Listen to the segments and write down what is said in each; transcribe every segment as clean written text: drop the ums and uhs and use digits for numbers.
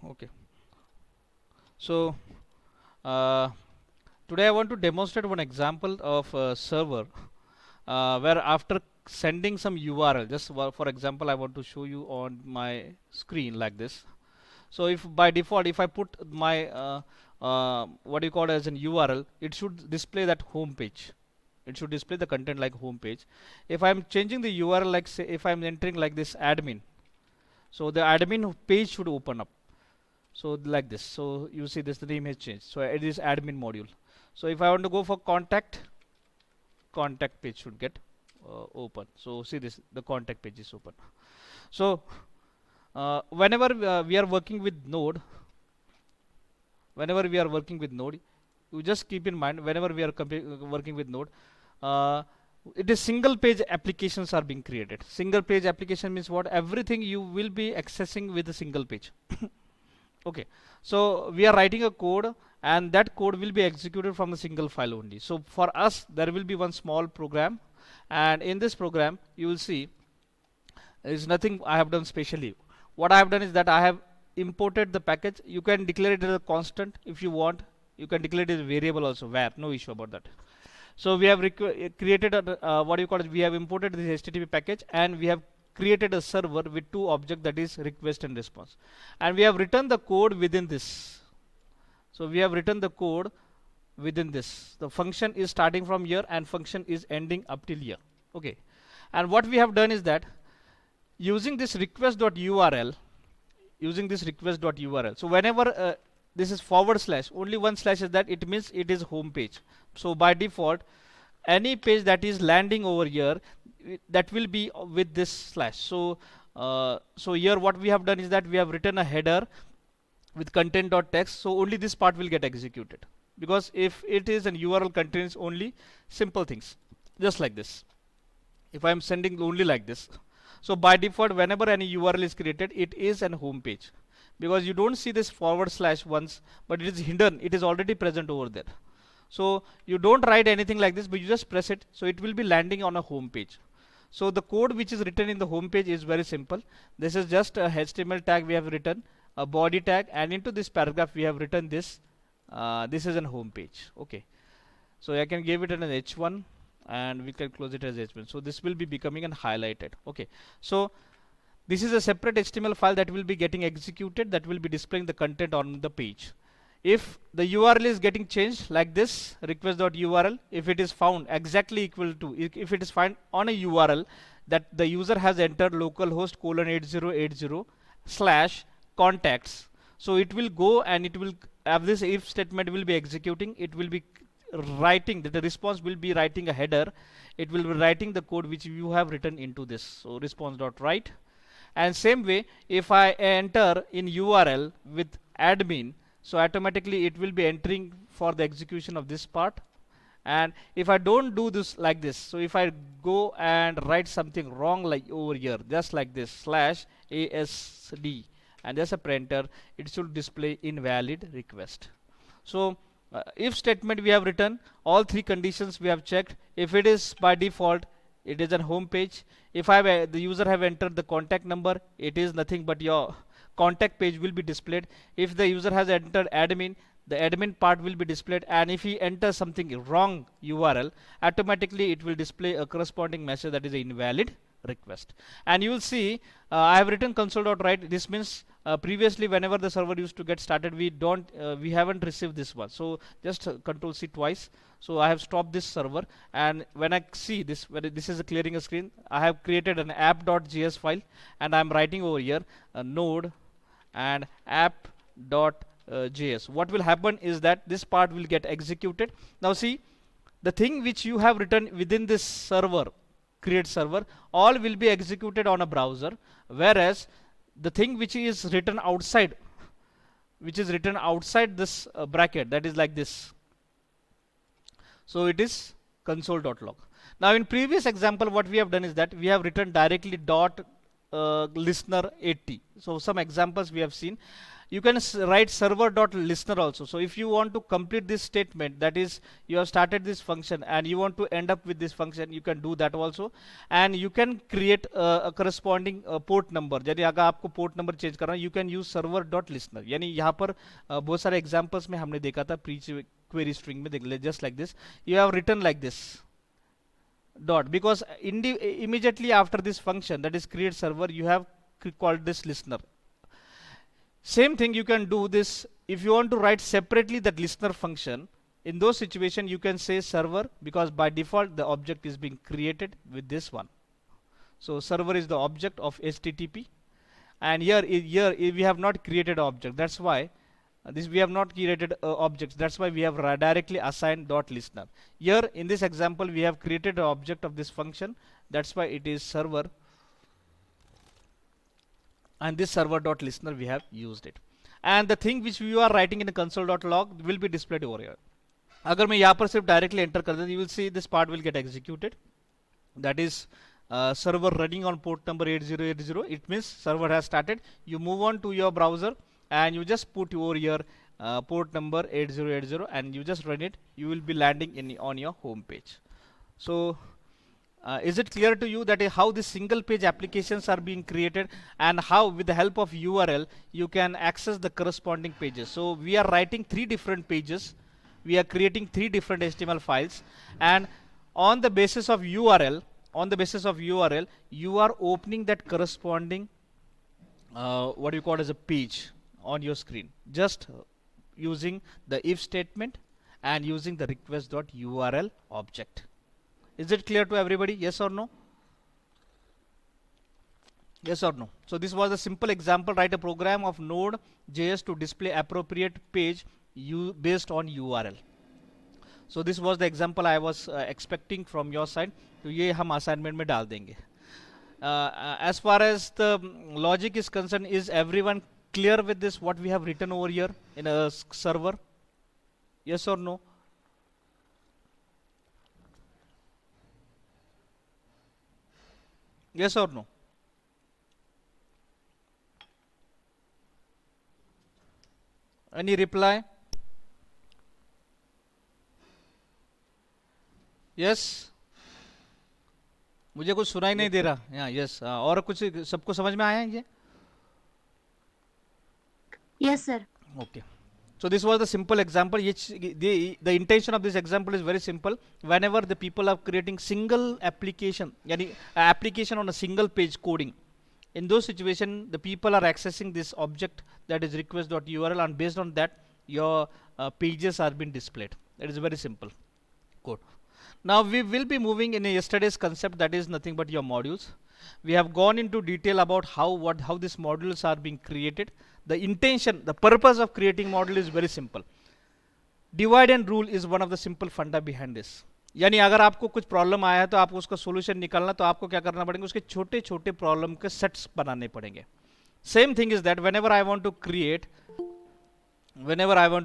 Okay. So uh, today I want to demonstrate one example of a server where after sending some URL, just for example, I want to show you on my screen like this. So if by default, if I put my what you call as an URL, it should display that home page. It should display the content like home page. If I'm changing the URL, like say if I'm entering like this admin, so the admin page should open up. So like this. So you see this, the name has changed. So it is admin module. So if I want to go for contact, contact page should get open. So see this, the contact page is open. So whenever we are working with Node, you just keep in mind whenever we are working with Node, uh, it is single page applications are being created. Single page application means what? Everything you will be accessing with a single page. Okay, so we are writing a code and that code will be executed from a single file only. So for us there will be one small program, and in this program you will see there is nothing I have done specially. What I have done is that I have imported the package. You can declare it as a constant if you want. You can declare it as a variable also, where no issue about that. So we have created a, what you call it, we have imported this HTTP package and we have created a server with two objects, that is request and response, and we have written the code within this. So we have written the code within this. The function is starting from here and function is ending up till here. Okay, and what we have done is that using this request.url, so whenever this is forward slash, only one slash is that, it means it is home page. So by default any page that is landing over here, that will be with this slash. So so here what we have done is that we have written a header with content.text, so only this part will get executed, because if it is an URL contains only simple things just like this, if I am sending only like this. So by default whenever any URL is created, it is an home page, because you don't see this forward slash once, but it is hidden, it is already present over there. So you don't write anything like this, but you just press it, so it will be landing on a home page. So the code which is written in the home page is very simple. This is just a HTML tag we have written, a body tag, and into this paragraph we have written this. This is an home page. Okay, so I can give it an H1 and we can close it as H1. So this will be becoming an highlighted. Okay, so this is a separate HTML file that will be getting executed, that will be displaying the content on the page. If the URL is getting changed like this, request.url, if it is found exactly equal to, if it is found on a URL that the user has entered localhost :8080 slash contacts, so it will go and it will have this if statement will be executing. It will be writing the response will be writing a header. It will be writing the code which you have written into this. So response.write, and same way if I enter in URL with admin, so automatically it will be entering for the execution of this part. And if I don't do this like this, so if I go and write something wrong like over here, just like this slash ASD and there's a printer, it should display invalid request. So if statement we have written, all three conditions we have checked. If it is by default, it is a home page. If the user have entered the contact number, it is nothing but your contact page will be displayed. If the user has entered admin, the admin part will be displayed, and if he enters something wrong URL, automatically it will display a corresponding message, that is an invalid request. And you will see I have written console.write. This means previously whenever the server used to get started, we haven't received this one. So just control C twice. So I have stopped this server, and when I see this, when this is clearing a screen, I have created an app.js file, and I am writing over here a node and app.js. What will happen is that this part will get executed. Now see, the thing which you have written within this server, create server, all will be executed on a browser, whereas the thing which is written outside, this bracket, that is like this. So it is console.log. Now in previous example what we have done is that we have written directly dot listener 80. So some examples we have seen. You can write server dot listener also. So if you want to complete this statement, that is you have started this function and you want to end up with this function, you can do that also. And you can create a corresponding port number. यदि अगर आपको port number change करना है, you can use server dot listener. यानी यहाँ पर बहुत सारे एग्जांपल्स में हमने देखा था प्री क्वेरी स्ट्रिंग में, देख ले just like this you have written like this dot, because immediately after this function, that is create server, you have called this listener. Same thing you can do this if you want to write separately that listener function. In those situations you can say server, because by default the object is being created with this one. So server is the object of HTTP, and here we have not created object. That's why this we have not created objects. That's why we have directly assigned dot listener. Here in this example we have created an object of this function. That's why it is server, and this server dot listener we have used it. And the thing which you are writing in the console.log will be displayed over here. अगर मैं यहाँ पर सिर्फ directly enter कर देता, you will see this part will get executed. That is server running on port number 8080. It means server has started. You move on to your browser and you just put over your port number 8080 and you just run it. You will be landing on your home page. So is it clear to you that how the single page applications are being created, and how with the help of URL you can access the corresponding pages? So we are writing 3 different pages, we are creating 3 different HTML files, and on the basis of URL, you are opening that corresponding what you call as a page on your screen, just using the if statement and using the request.url object. Is it clear to everybody? Yes or no? Yes or no? So this was a simple example. Write a program of Node.js to display appropriate page based on URL. So this was the example I was expecting from your side. तो ये हम assignment में डाल देंगे. As far as the logic is concerned, is everyone clear with this, what we have written over here in a server? Yes or no? Yes or no? Any reply? Yes? मुझे कुछ सुनाई नहीं दे रहा. Yeah, yes. और कुछ सबको समझ में आया है ये? Yes, sir. Okay. So this was the simple example. The intention of this example is very simple. Whenever the people are creating single application, yani application on a single page coding, in those situations the people are accessing this object, that is request.url, and based on that your pages are being displayed. That is very simple code. Now we will be moving in yesterday's concept, that is nothing but your modules. We have gone into detail about how these modules are being created. The intention, the purpose of creating module is very simple. Divide and rule is one of the simple funda behind this. यानी अगर आपको कुछ problem आया है तो आपको उसका solution निकालना, तो आपको क्या करना पड़ेगा, उसके छोटे छोटे प्रॉब्लम के सेट्स बनाने पड़ेंगे. Same thing is that whenever I want to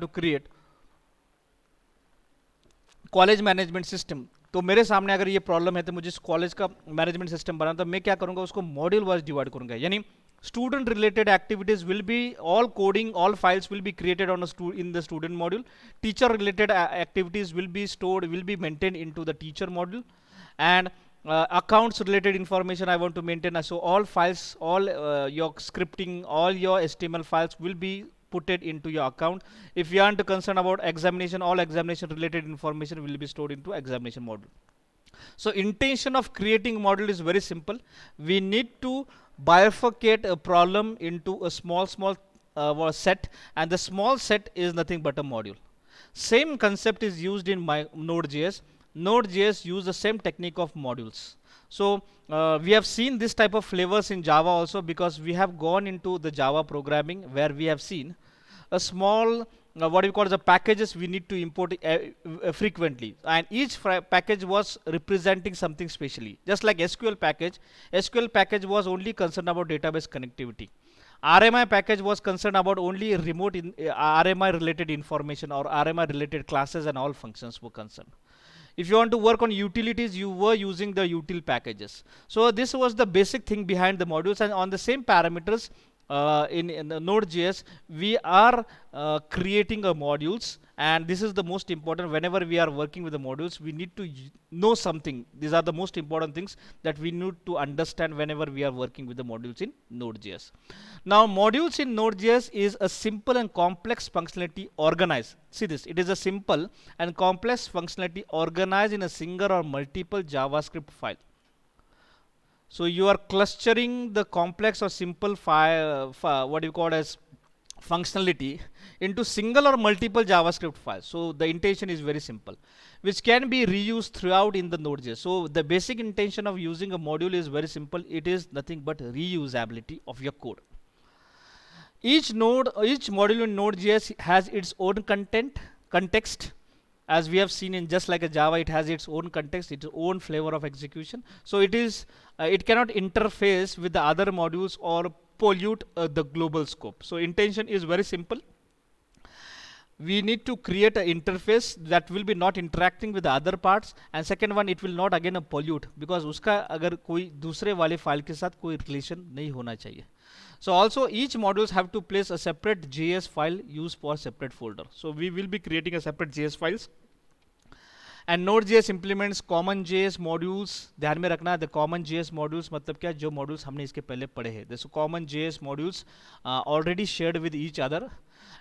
create college management system, तो मेरे सामने अगर ये प्रॉब्लम है तो मुझे इस कॉलेज का मैनेजमेंट सिस्टम बनाना, तो मैं क्या करूंगा, उसको मॉड्यूल वाइज डिवाइड करूंगा. यानी student related activities will be all coding, all files will be created on in the student module. Teacher related activities will be maintained into the teacher module, and accounts related information I want to maintain. So all files, all your scripting, all your HTML files will be put it into your account. If you are concerned about examination, all examination related information will be stored into examination module. So intention of creating module is very simple. We need to bifurcate a problem into a small set, and the small set is nothing but a module. Same concept is used in my Node.js. Node.js use the same technique of modules. So we have seen this type of flavors in Java also, because we have gone into the Java programming where we have seen a small what we call as a packages we need to import frequently, and each package was representing something specially. Just like SQL package was only concerned about database connectivity. RMI package was concerned about only remote RMI related information, or RMI related classes, and all functions were concerned. If you want to work on utilities, you were using the util packages. So this was the basic thing behind the modules, and on the same parameters in the Node.js, we are creating a modules, and this is the most important. Whenever we are working with the modules, we need to know something. These are the most important things that we need to understand whenever we are working with the modules in Node.js. Now, modules in Node.js is a simple and complex functionality organized. See this, it is a simple and complex functionality organized in a single or multiple JavaScript file. So you are clustering the complex or simple file, what you call as functionality into single or multiple JavaScript files. So the intention is very simple, which can be reused throughout in the Node.js. So the basic intention of using a module is very simple. It is nothing but reusability of your code. Each module in Node.js has its own context. As we have seen in just like a Java, it has its own context, its own flavor of execution. So it cannot interface with the other modules or pollute the global scope. So intention is very simple. We need to create an interface that will be not interacting with the other parts, and second one, it will not again pollute, because उसका अगर कोई दूसरे वाले file के साथ कोई relation नहीं होना चाहिए. So also each modules have to place a separate JS file used for separate folder. So we will be creating a separate JS files. And Node.js implements common JS modules. ध्यान में रखना, the common JS modules मतलब क्या, जो modules हमने इसके पहले पढ़े हैं. So common JS modules already shared with each other.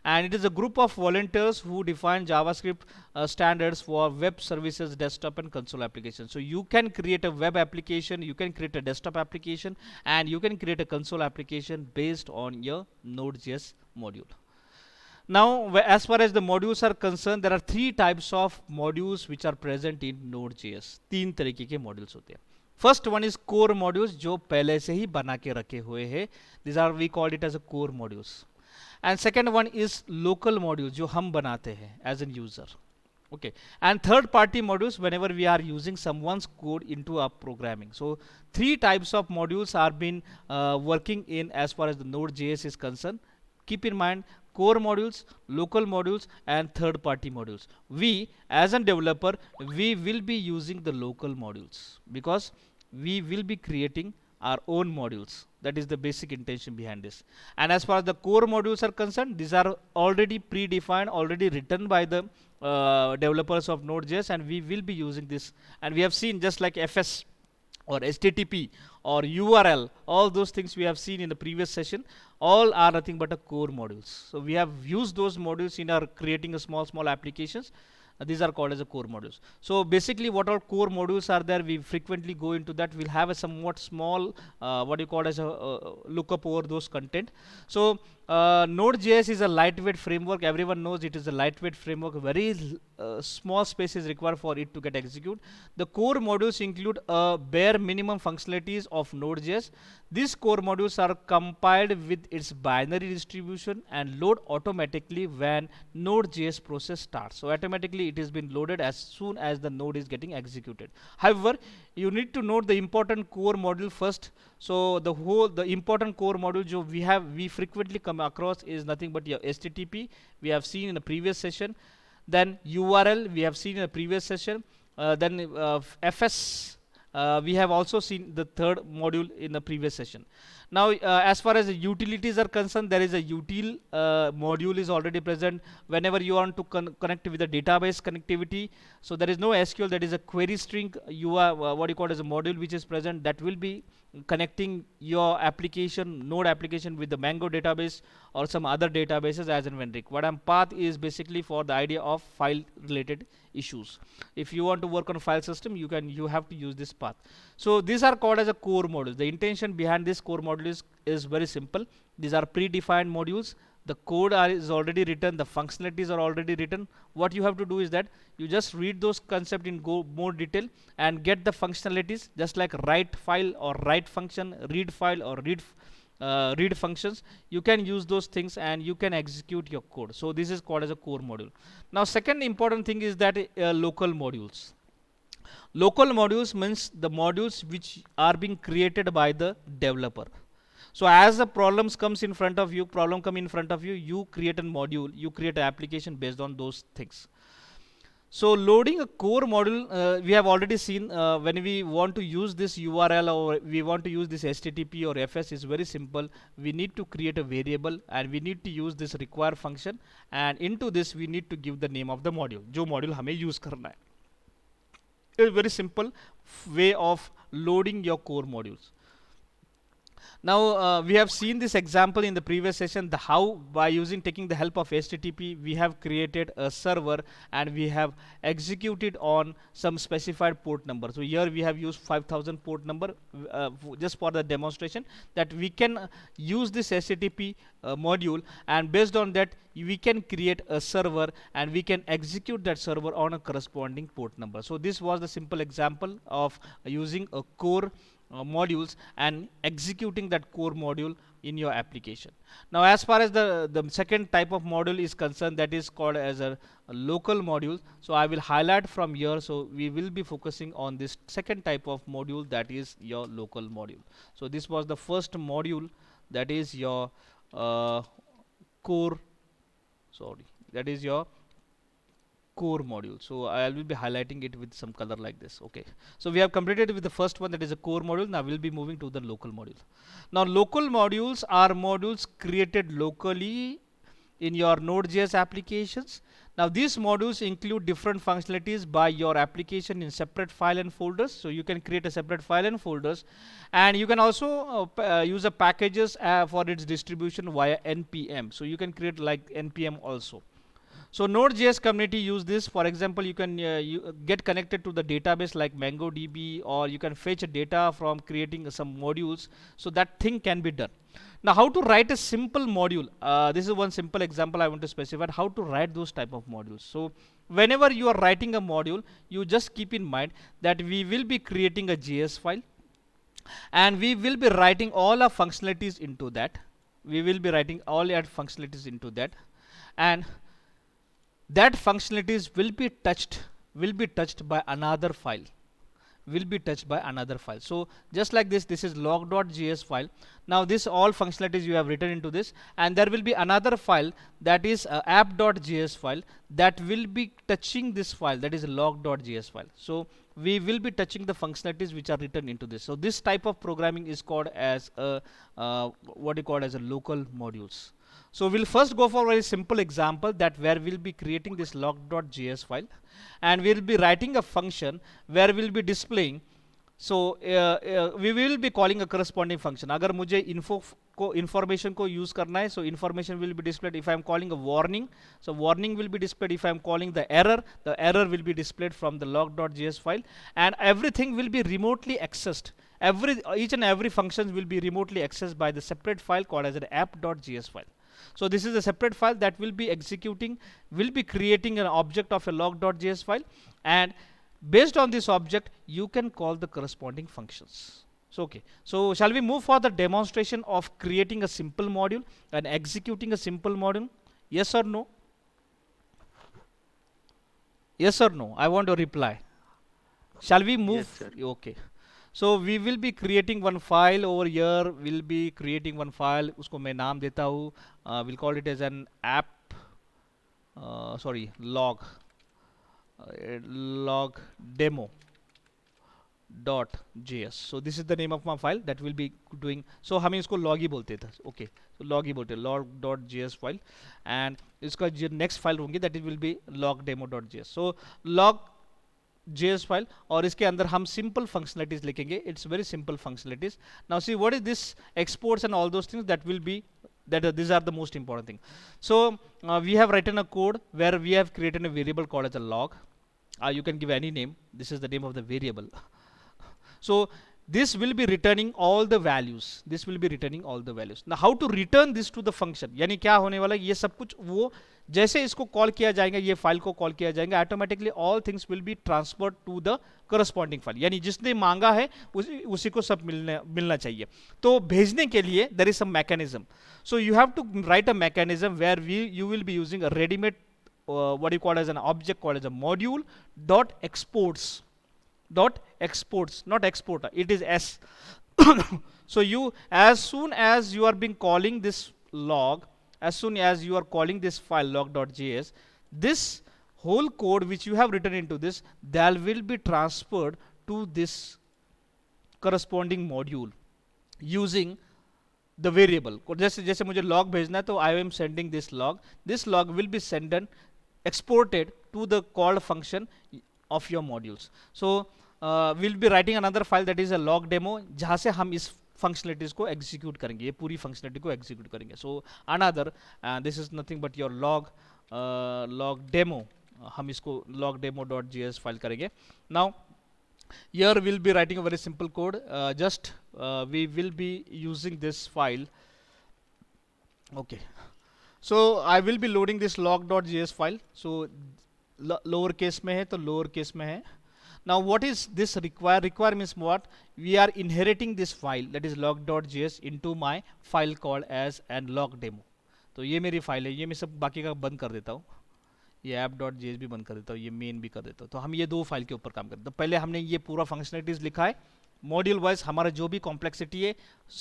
And it is a group of volunteers who define JavaScript standards for web services, desktop and console applications. So you can create a web application, you can create a desktop application, and you can create a console application based on your Node.js module. Now, as far as the modules are concerned, there are three types of modules which are present in Node.js. तीन तरीके के modules होते हैं. First one is core modules, जो पहले से ही बना के रखे हुए हैं. These are, we call it as a core modules. And second one is local modules, जो हम बनाते हैं as a user. Okay. And third party modules, whenever we are using someone's code into our programming. So three types of modules are been working in as far as the Node.js is concerned. Keep in mind, core modules, local modules and third party modules. We as a developer, we will be using the local modules because we will be creating our own modules. That is the basic intention behind this. And as far as the core modules are concerned, these are already predefined, already written by the developers of Node.js, and we will be using this. And we have seen just like FS or HTTP or URL, all those things we have seen in the previous session, all are nothing but a core modules. So we have used those modules in our creating a small applications. These are called as a core modules. So basically what all core modules are there, we frequently go into that. We'll have a somewhat small what you call as a lookup over those content. So Node.js is a lightweight framework. Everyone knows it is a lightweight framework. Very small space is required for it to get executed. The core modules include a bare minimum functionalities of Node.js. These core modules are compiled with its binary distribution and load automatically when Node.js process starts. So automatically it has been loaded as soon as the node is getting executed. However, you need to note the important core module first. So the important core module we frequently come across is nothing but your HTTP. We have seen in the previous session. Then URL we have seen in the previous session. Then FS. We have also seen the third module in the previous session. Now as far as the utilities are concerned, there is a util module is already present whenever you want to connect with the database connectivity. So there is no SQL, that is a query string. You are what you call as a module which is present that will be connecting your application, node application, with the Mango database or some other databases as and when required. And path is basically for the idea of file related issues. If you want to work on a file system, you have to use this path. So these are called as a core modules. The intention behind this core module is very simple. These are predefined modules. The code is already written, the functionalities are already written. What you have to do is that you just read those concepts in more detail and get the functionalities, just like write file or write function, read file or read functions. You can use those things and you can execute your code. So this is called as a core module. Now second important thing is that local modules. Local modules means the modules which are being created by the developer. So as the problems come in front of you, you create a module, you create an application based on those things. So loading a core module, we have already seen when we want to use this URL or we want to use this HTTP or FS is very simple. We need to create a variable and we need to use this require function, and into this we need to give the name of the module, जो module हमें use करना है. It's a very simple way of loading your core modules. Now we have seen this example in the previous session, the how by taking the help of HTTP we have created a server and we have executed on some specified port number. So here we have used 5000 port number just for the demonstration that we can use this HTTP module, and based on that we can create a server and we can execute that server on a corresponding port number. So this was the simple example of using a core modules and executing that core module in your application. Now as far as the second type of module is concerned, that is called as a local module. So I will highlight from here. So we will be focusing on this second type of module, that is your local module. So this was the first module, that is your core, sorry, that is your core module. So I will be highlighting it with some color like this. Okay, so we have completed with the first one, that is a core module. Now we'll be moving to the local module. Now local modules are modules created locally in your Node.js applications. Now these modules include different functionalities by your application in separate file and folders. So you can create a separate file and folders, and you can also use a packages for its distribution via npm. So you can create like npm also. So Node.js community use this. For example, you can get connected to the database like MongoDB, or you can fetch data from creating some modules. So that thing can be done. Now how to write a simple module? This is one simple example I want to specify how to write those type of modules. So whenever you are writing a module, you just keep in mind that we will be creating a JS file and we will be writing all our functionalities into that. We will be writing all our functionalities into that, and that functionalities will be touched by another file, So just like this is log.js file. Now this all functionalities you have written into this, and there will be another file, that is app.js file, that will be touching this file, that is log.js file. So we will be touching the functionalities which are written into this. So this type of programming is called as a what you call as a local modules. So we'll first go for a very simple example, that where we'll be creating this log.js file and we'll be writing a function where we'll be displaying. So we will be calling a corresponding function. अगर मुझे information को use करना है, so information will be displayed. If I am calling a warning, so warning will be displayed. If I am calling the error will be displayed from the log.js file, and everything will be remotely accessed. Each and every function will be remotely accessed by the separate file called as an app.js file. So this is a separate file that will be creating an object of a log.js file, and based on this object you can call the corresponding functions. So okay, so shall we move for the demonstration of creating a simple module and executing a simple module? Yes or no? Yes or no? I want a reply. Shall we move? Yes, sir. Okay. So we will be creating one file over here. We'll be creating one file. उसको मैं नाम देता हूँ. We'll call it as an app. Log demo .js. So this is the name of my file that will be doing. So हमें इसको log ही बोलते थे. Okay. So log ही बोलते हैं, log.js file, and इसका जो next file होंगी that it will be log demo.js. So log.js file, और इसके अंदर हम simple functionalities लिखेंगे. It's very simple functionalities. Now see what is this exports and all those things that will be these are the most important thing. So we have written a code where we have created a variable called as a log. You can give any name. This is the name of the variable. So this will be returning all the values. Now how to return this to the function? यानी क्या होने वाला है, ये सब कुछ वो जैसे इसको कॉल किया जाएगा, ये फाइल को कॉल किया जाएगा, automatically all things will be transferred to the corresponding file. यानी जिसने मांगा है उसी को सब मिलना चाहिए. तो भेजने के लिए there is some mechanism. So you have to write a mechanism where you will be using a readymade what you call as an object called as a module dot exports, not exporter, it is s. So you, as soon as you are being calling this log, as soon as you are calling this file log.js, this whole code which you have written into this, that will be transferred to this corresponding module using the variable. जैसे जैसे मुझे log भेजना है, तो I am sending this log. This log will be sent and exported to the called function of your modules. So we'll be writing another file that is a log demo, जहाँ से हम इस functionalities को execute करेंगे, ये पूरी functionality को execute करेंगे. So another, this is nothing but your log demo. हम इसको logdemo.js file करेंगे. Now here we'll be writing a very simple code. We will be using this file. Okay. So I will be loading this log.js file. So lower case में है तो lower case में है. Now what is this require? Require means what? We are inheriting this file, that is log.js, into my file called as and log demo. तो ये मेरी file है, ये मैं सब बाकी का बंद कर देता हूँ, ये app.js भी बंद कर देता हूँ, ये मेन भी कर देता हूँ. तो हम ये दो फाइल के ऊपर काम करते हैं. तो पहले हमने ये पूरा फंक्शनलिटीज लिखा है, मॉड्यूल वाइज हमारा जो भी कॉम्प्लेक्सिटी है,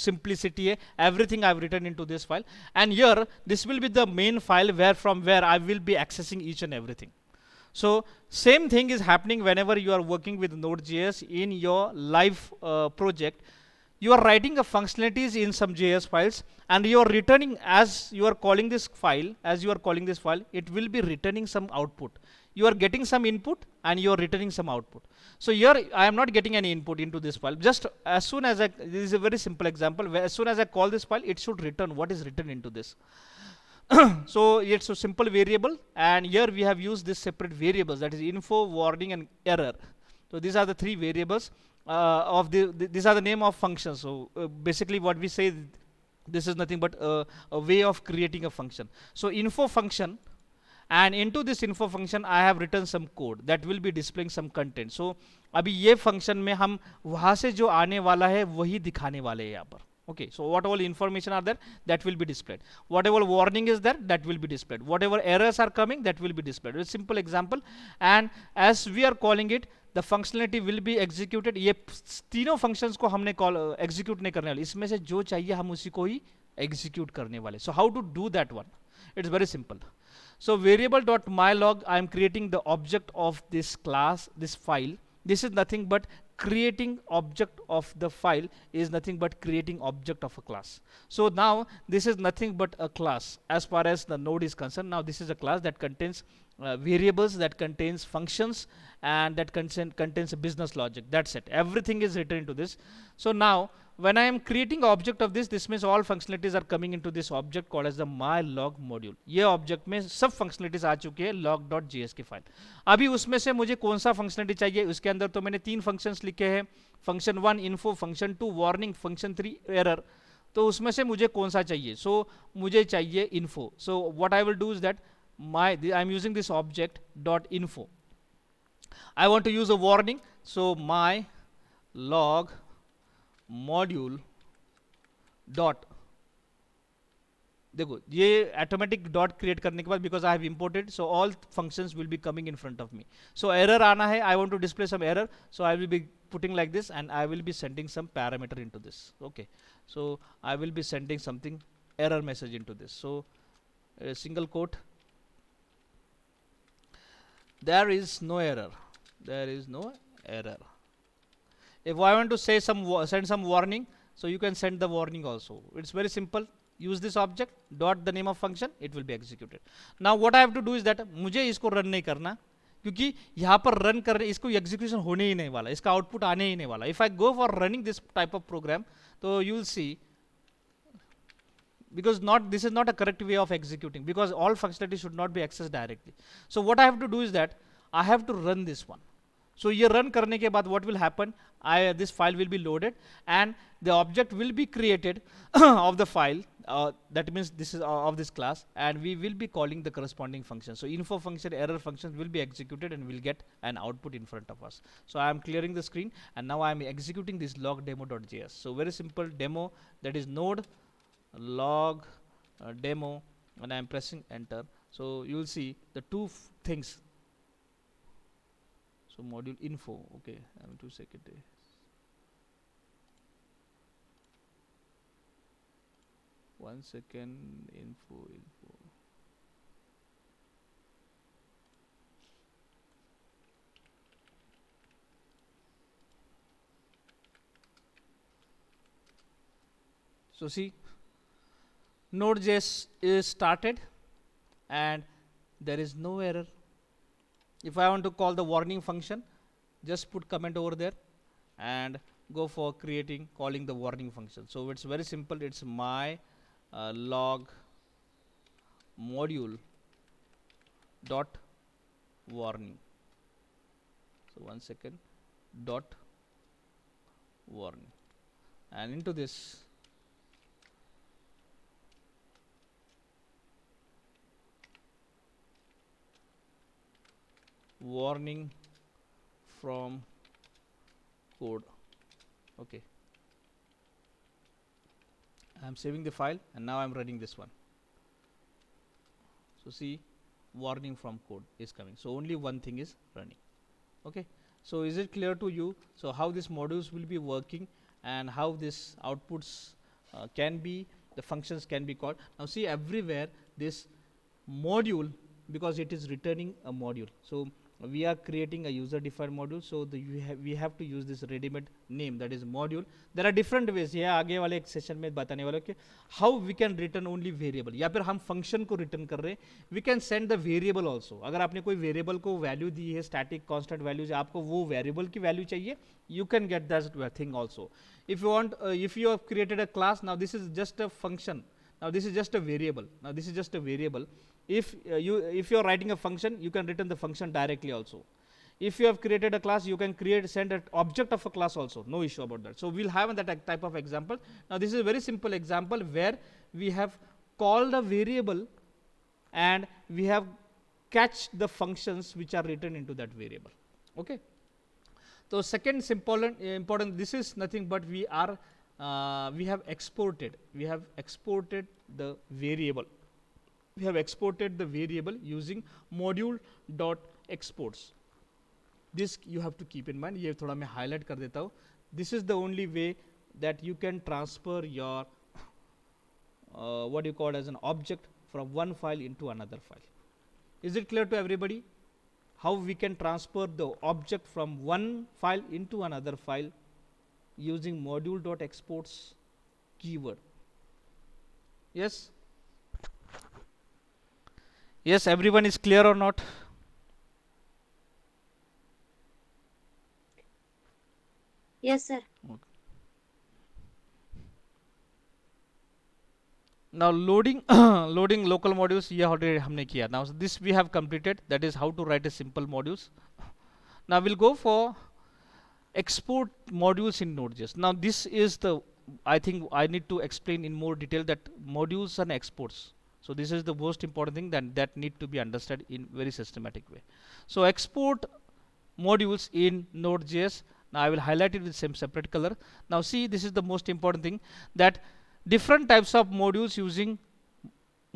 सिंप्लिसिटी है, everything I have written into this file. And here this will be the main file where from where I will be accessing each and everything. So same thing is happening whenever you are working with Node.js in your live project. You are writing a functionalities in some JS files, and you are returning, as you are calling this file, it will be returning some output. You are getting some input and you are returning some output. So here I am not getting any input into this file. Just as soon as this is a very simple example, as soon as I call this file, it should return what is written into this. So it's a simple variable, and here we have used this separate variables, that is info, warning and error. So these are the three variables of these are the name of functions. So basically what we say, this is nothing but a way of creating a function. So info function, and into this info function I have written some code that will be displaying some content. So अभी ये function में हम वहाँ से जो आने वाला है वही दिखाने वाले हैं यहाँ पर. Okay, so what all information are there, that will be displayed. Whatever warning is there, that will be displayed. Whatever errors are coming, that will be displayed. A simple example, and as we are calling it, the functionality will be executed. ये तीनों functions को हमने execute नहीं करने वाले, इसमें से जो चाहिए हम उसी को ही execute करने वाले. So how to do that one? It's very simple. So variable.mylog, I am creating the object of this class, this file. This is nothing but creating object of the file is nothing but creating object of a class. So now this is nothing but a class as far as the node is concerned. Now this is a class that contains variables, that contains functions, and that contains a business logic. That's it. Everything is written into this. So now when I am creating object of this means all functionalities are coming into this object called as the mylog module. ये object में सब functionalities आ चुकी है log.js की file. अभी उसमें से मुझे कौन सा functionality चाहिए, उसके अंदर तो मैंने 3 functions लिखे हैं, function 1 info, function 2 warning, function 3 error. तो उसमें से मुझे कौन सा चाहिए? So मुझे चाहिए info. So what I will do is that I am using this object dot info. I want to use a warning, so my log module dot, देखो ये ऑटोमेटिक डॉट क्रिएट करने के बाद, because I have imported, so all functions will be coming in front of me. So error आना है, I want to display some error, so I will be putting like this, and I will be sending some parameter into this. Okay, so I will be sending something error message into this. So a single quote, there is no error, there is no error. If I want to say send some warning, so you can send the warning also. It's very simple. Use this object dot the name of function, it will be executed. Now what I have to do is that मुझे इसको run नहीं करना, क्योंकि यहाँ पर run कर इसको execution होने ही नहीं वाला, इसका आउटपुट आने ही नहीं वाला. If I go for running this type of program, तो you will see, because this is not a correct way of executing, because all functionality should not be accessed directly. So what I have to do is that I have to run this one. So ये run करने के बाद what will happen, this file will be loaded and the object will be created of the file, that means this is of this class, and we will be calling the corresponding function. So info function, error functions will be executed and we'll get an output in front of us. So I am clearing the screen and now I am executing this log demo.js. So very simple demo, that is node log demo, and I am pressing enter. So you will see the two things. So module info, okay, I have to check it. One second, info. So see, Node.js is started and there is no error. If I want to call the warning function, just put comment over there and go for calling the warning function. So it's very simple. It's my log module dot warning. So 1 second, dot warning, and into this warning from code. Okay, I'm saving the file and now I'm running this one. So see, warning from code is coming. So only one thing is running. Okay, so is it clear to you? So how these modules will be working and how this outputs can be, the functions can be called. Now see, everywhere this module, because it is returning a module, so we are creating a user defined module, so we have to use this ready-made name, that is module. There are different ways. ये आगे वाले एक session में बताने वाला कि how we can return only variable, या फिर हम फंक्शन को रिटर्न कर रहे हैं, we can send the variable also. अगर आपने कोई वेरिएबल को वैल्यू दी है, स्टैटिक कांस्टेंट वैल्यूज, आपको वो वेरिएबल की वैल्यू चाहिए, you can get that thing also. If you want, if you have created a class, now this is just a function, now this is just a variable, now this is just a variable. If you are writing a function, you can return the function directly also. If you have created a class, you can send an object of a class also, no issue about that. So we'll have that type of example. Now this is a very simple example where we have called a variable and we have catched the functions which are written into that variable. Okay, so second important, this is nothing but we have exported the variable. We have exported the variable using module.exports. This you have to keep in mind. ये थोड़ा मैं highlight कर देता हूँ. This is the only way that you can transfer your what you call as an object from one file into another file. Is it clear to everybody? How we can transfer the object from one file into another file using module.exports keyword. Yes? Yes, everyone is clear or not? Yes, sir. Okay. Now loading loading local modules, ये already हमने किया. Now so this we have completed. That is how to write a simple modules. Now we'll go for export modules in Node.js. Now this is the, I think I need to explain in more detail that modules and exports. So this is the most important thing that need to be understood in very systematic way. So export modules in Node.js. Now I will highlight it with some separate color. Now see, this is the most important thing, that different types of modules using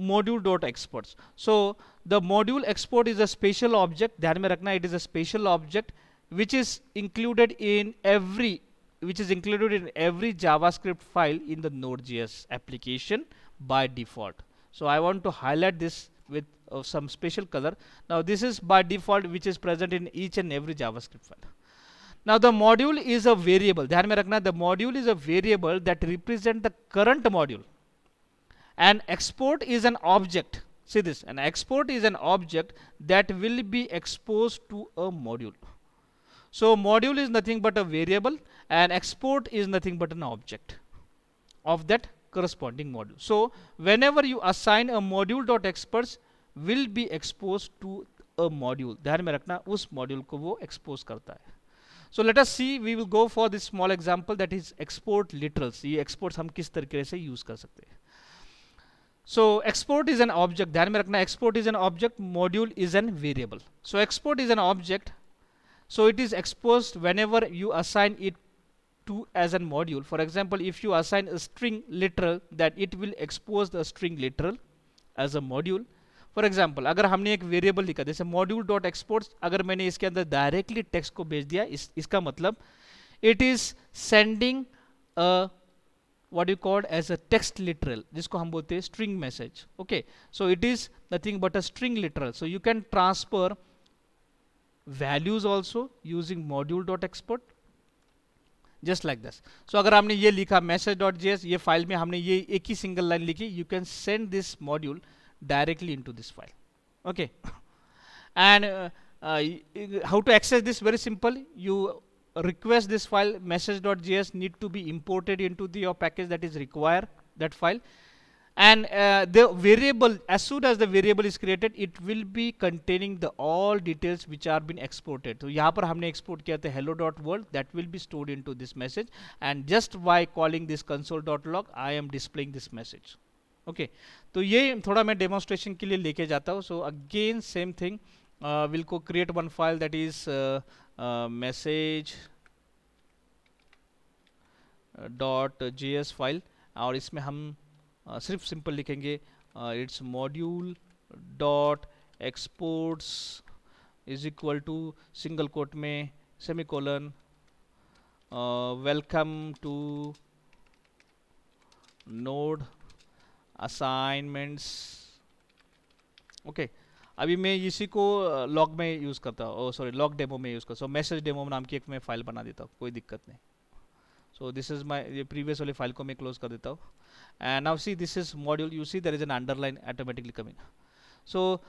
module.exports. So the module export is a special object. ध्यान में रखना, it is a special object which is included in every JavaScript file in the Node.js application by default. So I want to highlight this with some special color. Now this is by default which is present in each and every JavaScript file. Now the module is a variable. ध्यान में रखना, the module is a variable that represent the current module. And export is an object. See this, an export is an object that will be exposed to a module. So module is nothing but a variable and export is nothing but an object of that corresponding module. So whenever you assign a module.exports will be exposed to a module. ध्यान में रखना, उस module को वो expose करता है. So let us see, we will go for this small example, that is export literals. ये exports हम किस तरीके से use कर सकते हैं. So export is an object. ध्यान में रखना, export is an object, module is an variable. So export is an object. So it is exposed whenever you assign it to as a module. For example, if you assign a string literal, that it will expose the string literal as a module. For example, अगर हमने एक variable लिखा, जैसे module.exports, अगर मैंने इसके अंदर directly text को भेज दिया, इसका मतलब it is sending a what you call as a text literal, जिसको हम बोलते हैं string message. Okay, so it is nothing but a string literal. So you can transfer values also using module.export. Just like this. So अगर हमने ये लिखा message.js, ये file में हमने ये एक ही सिंगल लाइन लिखी, you can send this module directly into this file. Okay. And how to access this? Very simple. You request this file message.js need to be imported into your package that is require that file. And the variable, as soon as the variable is created, it will be containing the all details which are been exported. तो यहाँ पर हमने export किया था hello.world, that will be stored into this message, and just by calling this console.log I am displaying this message. Okay. तो ये थोड़ा मैं demonstration के लिए लेके जाता हूँ. So again same thing, we'll go create one file that is message .js file, और इसमें हम सिर्फ सिंपल लिखेंगे it's module dot exports is equal to single quote में semicolon welcome to node assignments. Okay. अभी मैं इसी को लॉग में यूज़ करता हूँ, सॉरी लॉग डेमो में यूज़ करता हूँ. मैसेज डेमो नाम की एक मैं फाइल बना देता हूँ, कोई दिक्कत नहीं. So this is my, ये previous वाली फाइल को मैं क्लोज कर देता हूँ. And now see, this is module. You see there is an underline automatically coming. So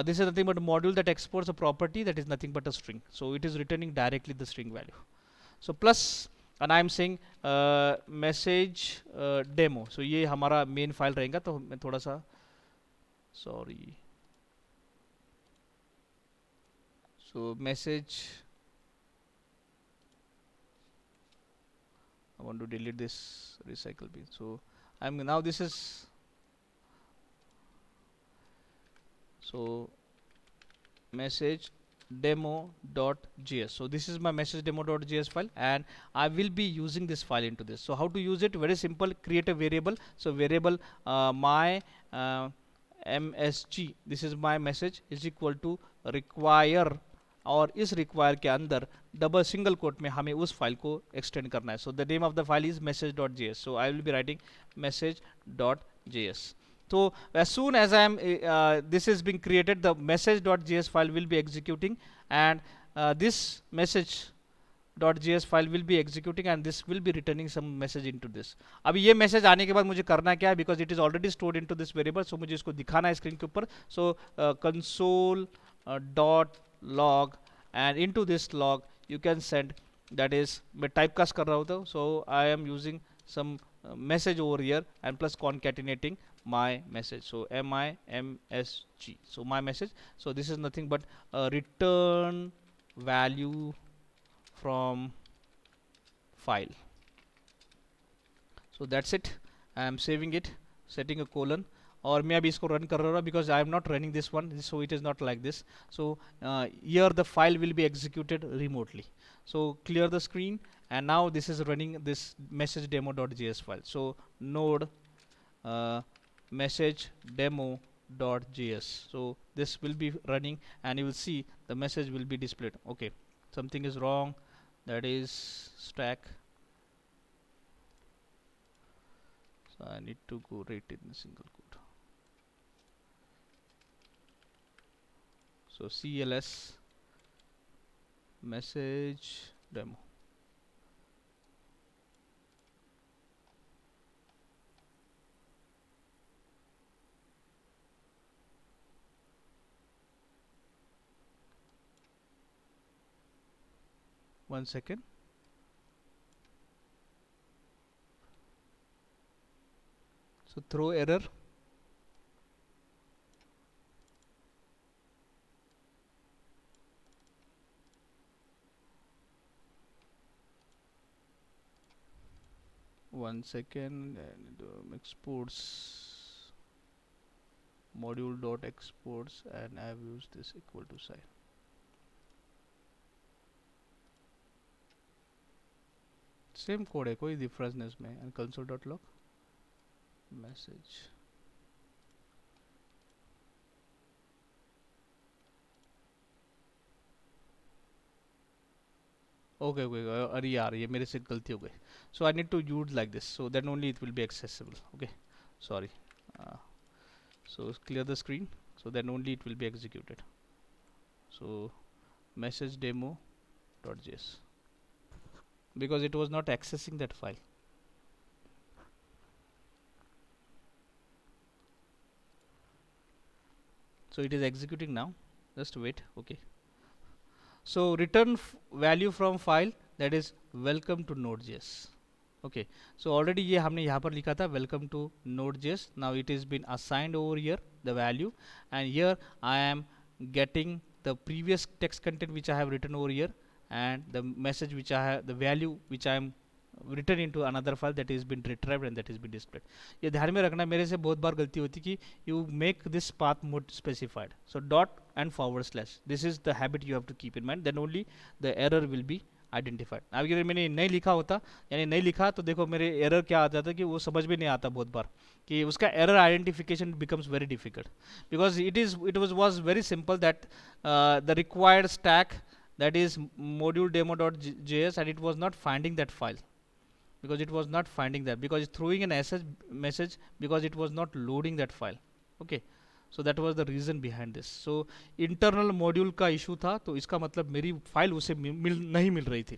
this is nothing but a module that exports a property that is nothing but a string. So it is returning directly the string value. So plus, and I am saying message demo. So ये हमारा main file रहेगा. तो मैं थोड़ा सा sorry. So message, I want to delete this recycle bin. So I'm now, this is, so message demo.js. so this is my message demo.js file, and I will be using this file into this. So how to use it? Very simple. Create a variable. So variable my msg, this is my message, is equal to require, और इस require के अंदर double single quote में हमें उस file को extend करना है. So the name of the file is message.js. So I will be writing message.js. So as soon as I am this is being created, the message.js file will be executing, and this message.js file will be executing, and this will be returning some message into this. अभी ये message आने के बाद मुझे करना क्या है, because it is already stored into this variable. So मुझे इसको दिखाना है स्क्रीन के ऊपर. So console dot log, and into this log you can send, that is मैं typecast कर रहा होता हूँ. so I am using some message over here and plus concatenating my message. so mimsg, so my message. So this is nothing but a return value from file. so that's it. I am saving it, setting a colon, और मैं अभी इसको run कर रहा हूँ because I am not running this one, so it is not like this. So here the file will be executed remotely. So clear the screen, and now this is running this message demo.js file. so node message demo.js. so this will be running, and you will see the message will be displayed. okay, something is wrong, that is stack. so I need to go right in the single quote. so cls message demo. One second. so throw error. One second, and exports module dot exports, and I have used this equal to sign. Same code है, कोई difference नहीं इसमें. And console dot log message. Okay okay, अरे यार ये मेरे से गलती हो गई. So I need to use like this, so then only it will be accessible. Okay, sorry. so clear the screen, so then only it will be executed. so message demo.js. because it was not accessing that file. So it is executing now, just wait. Okay, so return value from file, that is welcome to node.js. Okay, so already ये हमने यहाँ पर लिखा था welcome to node.js. Now it is been assigned over here the value, and here I am getting the previous text content which I have written over here, and the message which I have, the value which I am written into another file, that is been retrieved and that is been displayed. ये ध्यान में रखना, मेरे से बहुत बार गलती होती कि you make this path mode specified. So dot and forward slash. This is the habit you have to keep in mind. Then only the error will be identified. अब अगर मैंने नहीं लिखा होता, यानी नहीं लिखा, तो देखो मेरे एरर क्या आ जाता कि वो समझ में नहीं आता बहुत बार, कि उसका error identification becomes very difficult, because it was very simple that the required stack, that is module demo.js, and it was not finding that file, because it was not finding that, because it's throwing an message because it was not loading that file. Okay, so that was the reason behind this. So internal module का issue था, तो इसका मतलब मेरी file उसे नहीं मिल रही थी.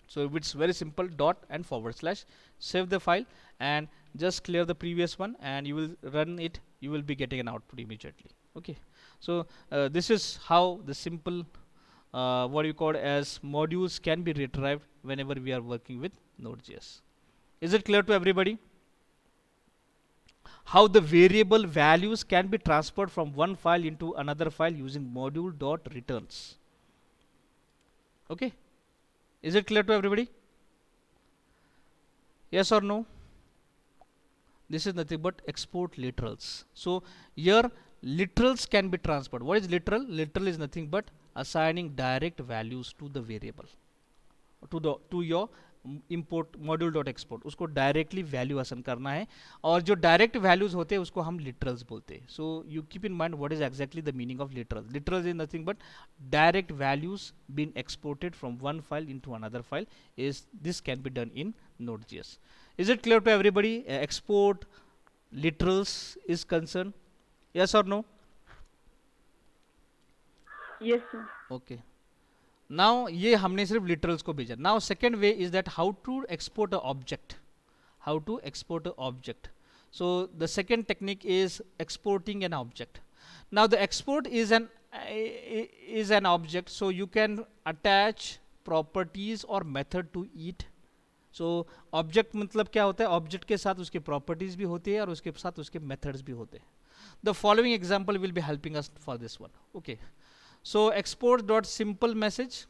So it's very simple, dot and forward slash, save the file and just clear the previous one, and you will run it, you will be getting an output immediately. Okay, so this is how the simple what you call as modules can be retrieved whenever we are working with Node.js. Is it clear to everybody? How the variable values can be transferred from one file into another file using module dot returns. Okay, is it clear to everybody? Yes or no? This is nothing but export literals. So here literals can be transferred. What is literal? Literal is nothing but assigning direct values to the variable, to your import module dot export, उसको directly value assign करना है, और जो direct values होते हैं उसको हम literals बोलते हैं. So you keep in mind what is exactly the meaning of literal. Literals is nothing but direct values been exported from one file into another file. Is this can be done in Node.js. Is it clear to everybody? Export literals is concerned. Yes or no? Yes, sir. Okay. Now ये हमने सिर्फ literals को भेजा. Now second way is that how to export a object. How to export a object. So the second technique is exporting an object. Now the export is an object, so you can attach properties or method to it. So object मतलब क्या होता है? Object के साथ उसके properties भी होती है और उसके साथ उसके methods भी होते हैं. The following example will be helping us for this one. Okay. So export dot simple message.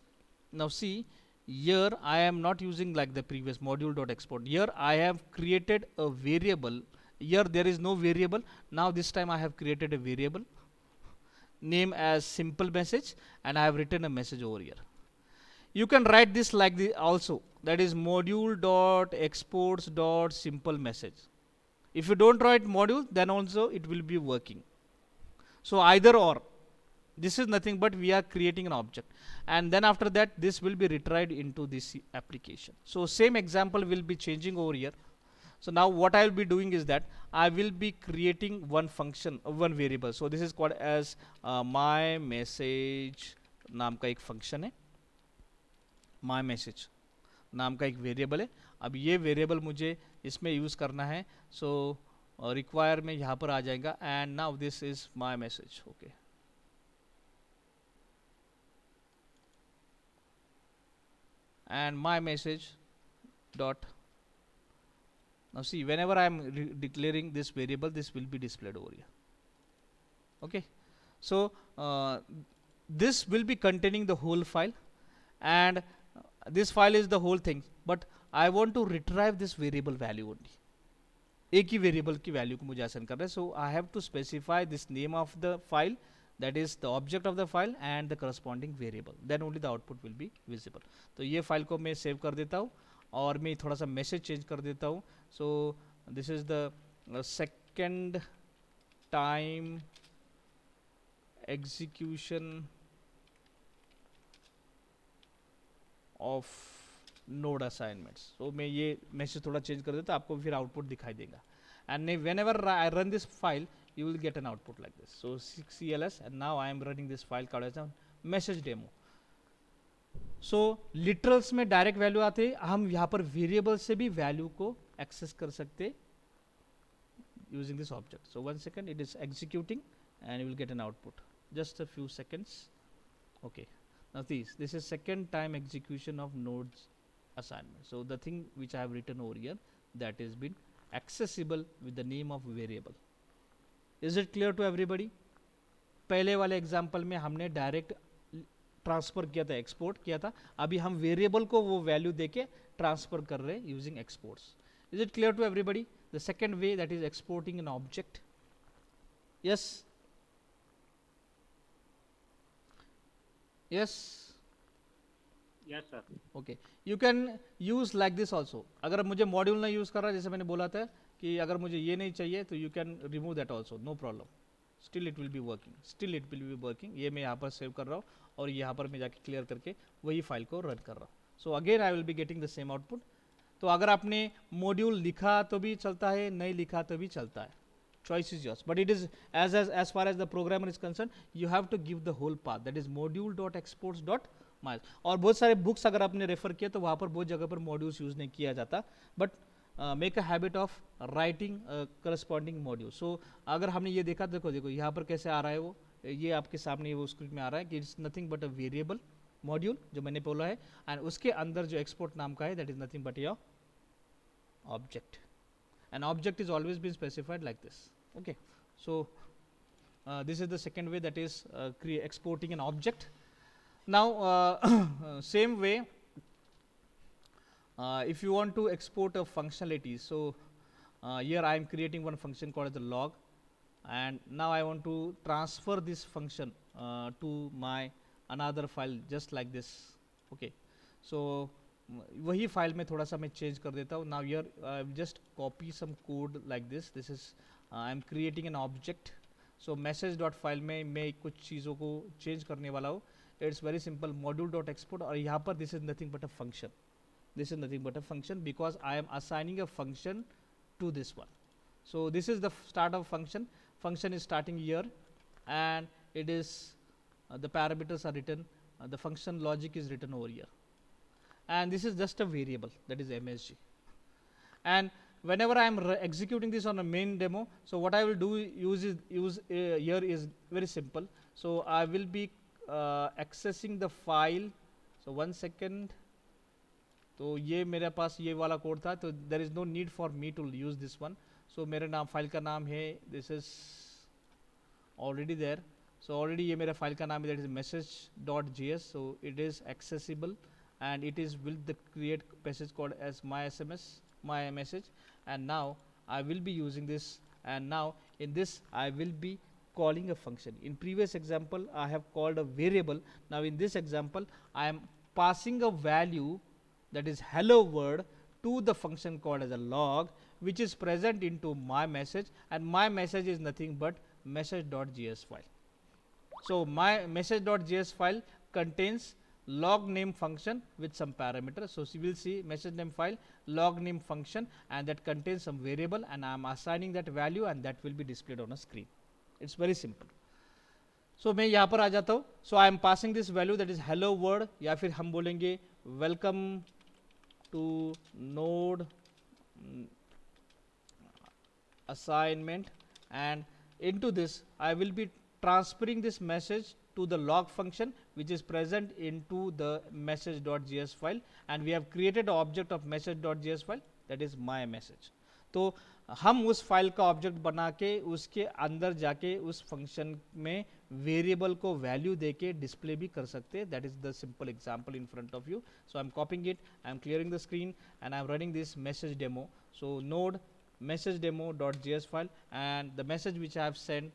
Now see, here I am not using like the previous module dot export. Here I have created a variable. Here there is no variable. Now this time I have created a variable name as simple message, and I have written a message over here. You can write this like the also, that is module dot exports dot simple message. If you don't write module, then also it will be working. So either or. This is nothing but we are creating an object, and then after that this will be retrieved into this application. So same example will be changing over here. So now what I will be doing is that I will be creating one function, one variable. So this is called as my message नाम का एक function है. My message नाम का एक variable है. अब ये वेरिएबल मुझे इसमें यूज़ करना है. सो रिक्वायर में यहाँ पर आ जाएगा, and now this is my message. Okay, and my message dot, now see, whenever I am declaring this variable, this will be displayed over here. Okay, so this will be containing the whole file, and this file is the whole thing, but I want to retrieve this variable value only. एक ही variable की value को मुझे assign करना है. So I have to specify this name of the file, that is the object of the file and the corresponding variable, then only the output will be visible. तो ये file को मैं save कर देता हूँ, और मैं थोड़ा सा मैसेज चेंज कर देता हूँ. So this is the second time execution of node assignments. So मैं ये मैसेज थोड़ा चेंज कर देता, आपको फिर आउटपुट दिखाई देगा. And whenever I run this file, you will get an output like this. So cls, and now I am running this file called as a message demo. So literals में direct value आते हैं, हम यहाँ पर variable से भी value को access कर सकते using this object. So 1 second, it is executing and you will get an output. Just a few seconds. Okay. Now this is second time execution of nodes assignment. So the thing which I have written over here, that is been accessible with the name of variable. Is it clear to everybody? पहले वाले example में हमने direct transfer किया था, export किया था, अभी हम वेरिएबल को वो वैल्यू देके ट्रांसफर कर रहे हैं using exports. Is it clear to everybody? The second way, that is exporting an object. Yes? Yes? Yes, sir. Okay. You can use like this also. अगर मुझे मॉड्यूल नहीं यूज कर रहा, जैसे मैंने बोला था कि अगर मुझे ये नहीं चाहिए तो you can remove that also, no problem. Still it will be working. Still it will be working. ये मैं यहाँ पर सेव कर रहा हूँ और यहाँ पर मैं जाके क्लियर करके वही फाइल को रन कर रहा हूँ. So again I will be getting the same output. तो अगर आपने मॉड्यूल लिखा तो भी चलता है, नहीं लिखा तो भी चलता है. Choice is yours. But it is as far as the programmer is concerned, you have to give the whole path. That is module.exports.miles. और बहुत सारे बुक्स अगर आपने रेफर किया तो वहाँ पर बहुत जगह पर मॉड्यूल्स यूज नहीं किया जाता. But make a habit of writing corresponding module. So अगर हमने ये देखा, देखो यहाँ पर कैसे आ रहा है वो, ये आपके सामने वो स्क्रीन में आ रहा है कि it's nothing but a variable module जो मैंने बोला है, एंड उसके अंदर जो एक्सपोर्ट नाम का है, that is nothing but your object. An object is always been specified like this. Okay, so this is the second way, that is exporting an object. Now same way, if you want to export a functionality, so here I am creating one function called as the log, and now I want to transfer this function to my another file just like this. Okay, so वही file में थोड़ा सा मैं change कर देता हूँ. Now here I just copy some code like this. This is I am creating an object. So message dot file में मैं कुछ चीज़ों को चेंज करने वाला हूँ. It's very simple, module dot export, और यहाँ पर this is nothing but a function. This is nothing but a function because I am assigning a function to this one. So this is the start of function. Function is starting here, and it is the parameters are written. The function logic is written over here, and this is just a variable, that is MSG. And whenever I am executing this on a main demo, so what I will do use here is very simple. So I will be accessing the file. So 1 second. तो ये मेरे पास ये वाला code था, तो there is no need for me to use this one. So मेरे नाम file का नाम है, दिस इज ऑलरेडी देयर. सो ऑलरेडी ये मेरा फाइल का नाम है, that is message.js. So it is accessible and it is will the create message called as my SMS, my message, and now I will be using this, and now in this I will be calling a function. In previous example I have called a variable. Now in this example I am passing a value, that is hello world, to the function called as a log, which is present into my message, and my message is nothing but message.js file. So my message.js file contains log name function with some parameter. So we will see message name file, log name function, and that contains some variable, and I am assigning that value, and that will be displayed on a screen. It's very simple. So मैं यहाँ पर आ जाता हूँ. So I am passing this value, that is hello world, या फिर हम बोलेंगे welcome to node assignment, and into this I will be transferring this message to the log function which is present into the message.js file, and we have created an object of message.js file, that is my message. तो हम उस file का object बना के उसके अंदर जाके उस फंक्शन में वेरिएबल को वैल्यू देके डिस्प्ले भी कर सकते हैं. That is the simple example in front of you. So I am कॉपिंग it, I am clearing the screen, and I am running this message demo. So node message demo.js file, and the message which I have sent,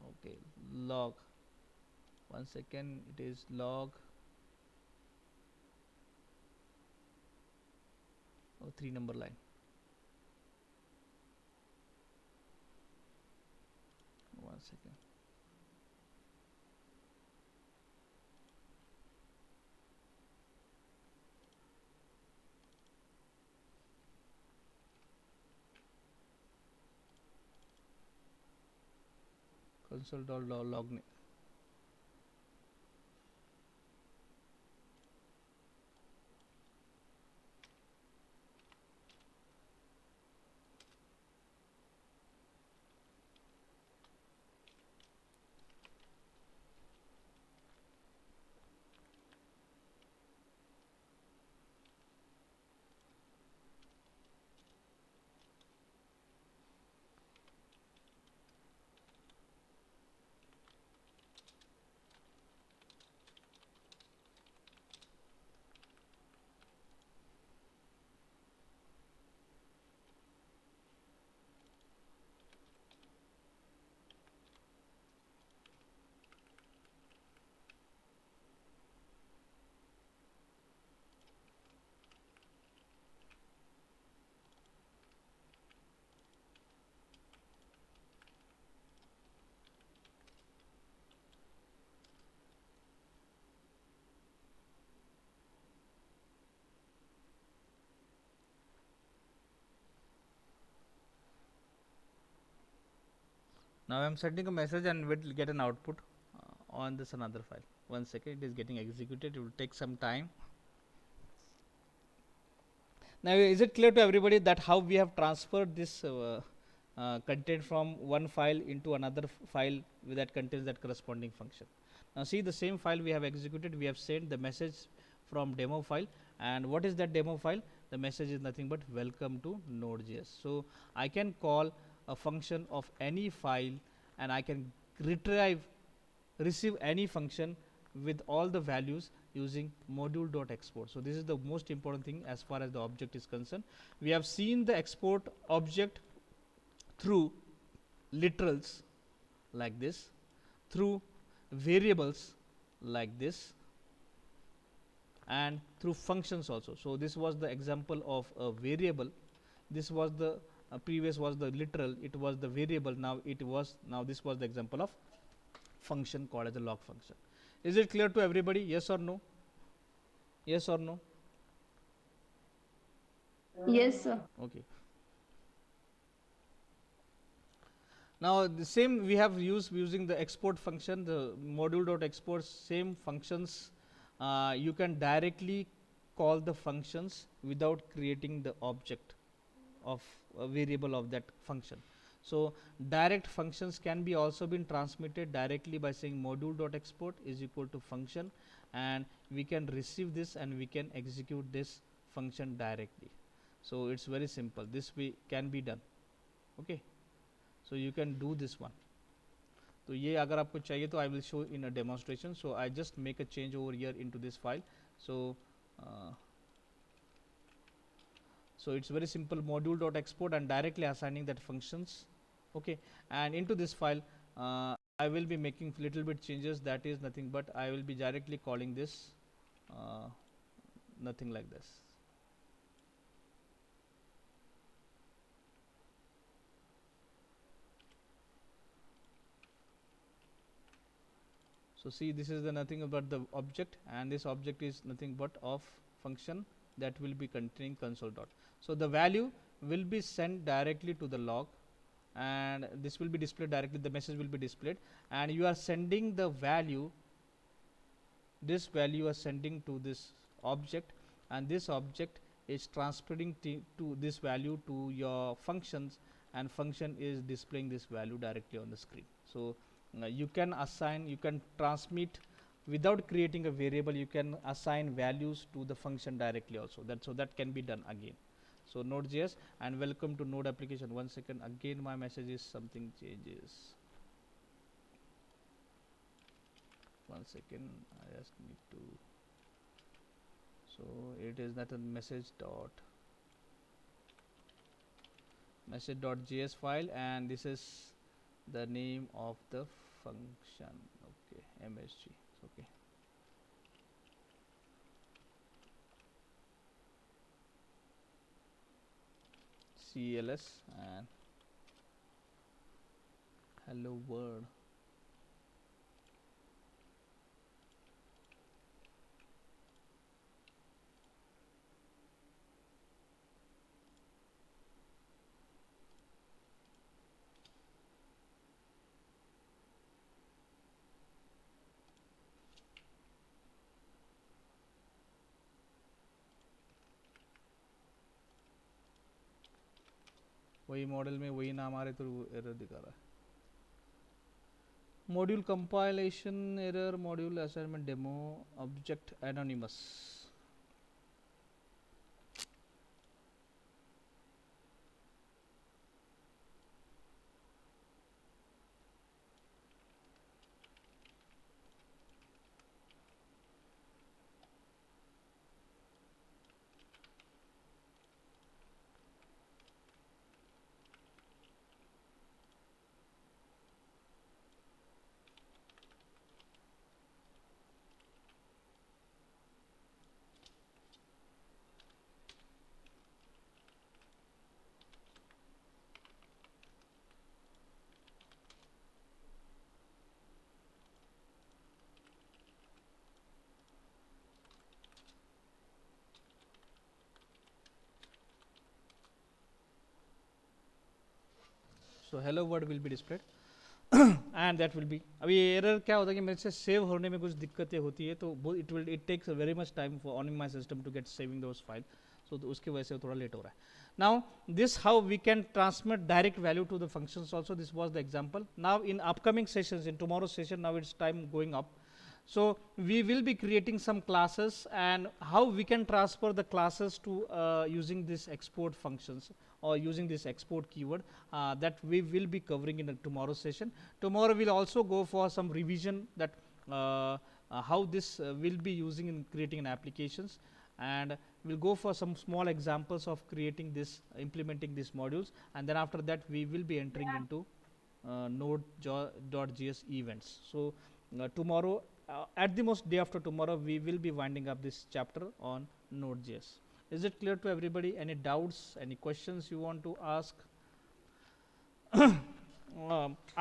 okay, log, 1 second, it is log, oh, 3 number line, 1 second. console.log name. Now I'm sending a message and we'll get an output on this another file. 1 second, it is getting executed. It will take some time. Now, is it clear to everybody that how we have transferred this content from one file into another file that contains that corresponding function? Now, see the same file we have executed. We have sent the message from demo file, and what is that demo file? The message is nothing but welcome to Node.js. So I can call a function of any file, and I can receive any function with all the values using module.export. So this is the most important thing as far as the object is concerned. We have seen the export object through literals like this, through variables like this, and through functions also. So this was the example of a variable. This was the previous was the literal, it was the variable. Now this was the example of function called as a log function. Is it clear to everybody? Yes or no? Yes or no? Yes, sir. Okay. Now the same we have used using the export function, the module.export, same functions. You can directly call the functions without creating the object of a variable of that function. So direct functions can be also been transmitted directly by saying module.export is equal to function, and we can receive this and we can execute this function directly. So it's very simple. This way can be done. Okay. So you can do this one. तो ये अगर आपको चाहिए तो I will show in a demonstration. So I just make a change over here into this file. So it's very simple, module.export, and directly assigning that functions. Okay, and into this file I will be making little bit changes. That is nothing but I will be directly calling this nothing like this. So see, this is the nothing but the object, and this object is nothing but of function that will be containing console dot. So the value will be sent directly to the log, and this will be displayed directly. The message will be displayed, and you are sending the value. This value you are sending to this object, and this object is transferring to this value to your functions, and function is displaying this value directly on the screen. So you can assign, you can transmit without creating a variable. You can assign values to the function directly also. That can be done again. So Node.js, and welcome to Node application. 1 second, again my message is something changes. 1 second, I just need to. So it is not a message.js file, and this is the name of the function. Okay, msg. Okay. CLS and hello world. वही model में वही नाम आ रहे तो error दिखा रहा है. Module compilation error, module assignment demo, object anonymous. So hello world will be displayed. And that will be, अभी एरर क्या होता है कि मेरे से सेव होने में कुछ दिक्कतें होती है, तो it takes very much time for on my system to get saving those file, so उसकी वजह से थोड़ा लेट हो रहा है. Now this how we can transmit direct value to the functions also. This was the example. Now in upcoming sessions, in tomorrow's session, now it's time going up, so we will be creating some classes and how we can transfer the classes to using this export functions or using this export keyword, that we will be covering in the tomorrow's session. Tomorrow we'll also go for some revision that how this will be using in creating an applications, and we'll go for some small examples of creating this, implementing these modules, and then after that we will be entering into node.js events. So tomorrow, at the most day after tomorrow, we will be winding up this chapter on node.js. Is it clear to everybody? Any doubts, any questions you want to ask?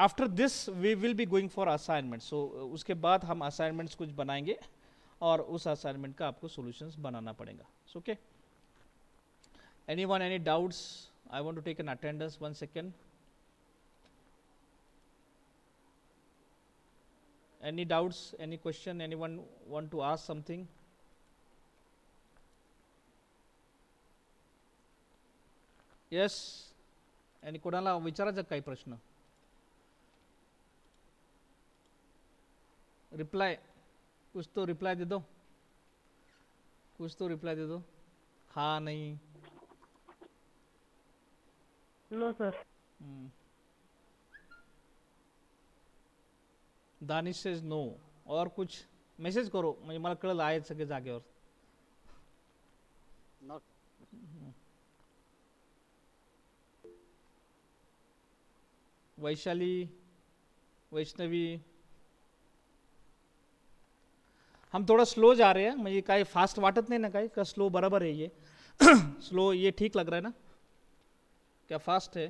After this we will be going for assignment, so उसके बाद हम assignments कुछ बनाएंगे और उस assignment का आपको solutions बनाना पड़ेगा. So okay, anyone any doubts? I want to take an attendance, 1 second. Any doubts, any question, anyone want to ask something? Yes, आणि कोणाला विचारायचं काही प्रश्न? रिप्लाय, कुछ तो रिप्लाई दे दो, कुछ तो रिप्लाई दे दो. हाँ नहीं? No sir. Danish says no. और कुछ मेसेज करो म्हणजे मला कळलं आहेत सगळे जागेवर. Not. वैशाली, वैष्णवी, हम थोड़ा स्लो जा रहे हैं, म्हणजे काही फास्ट वाटत नाही ना, काही का स्लो बराबर है ये? स्लो ये ठीक लग रहा है ना? क्या फास्ट है?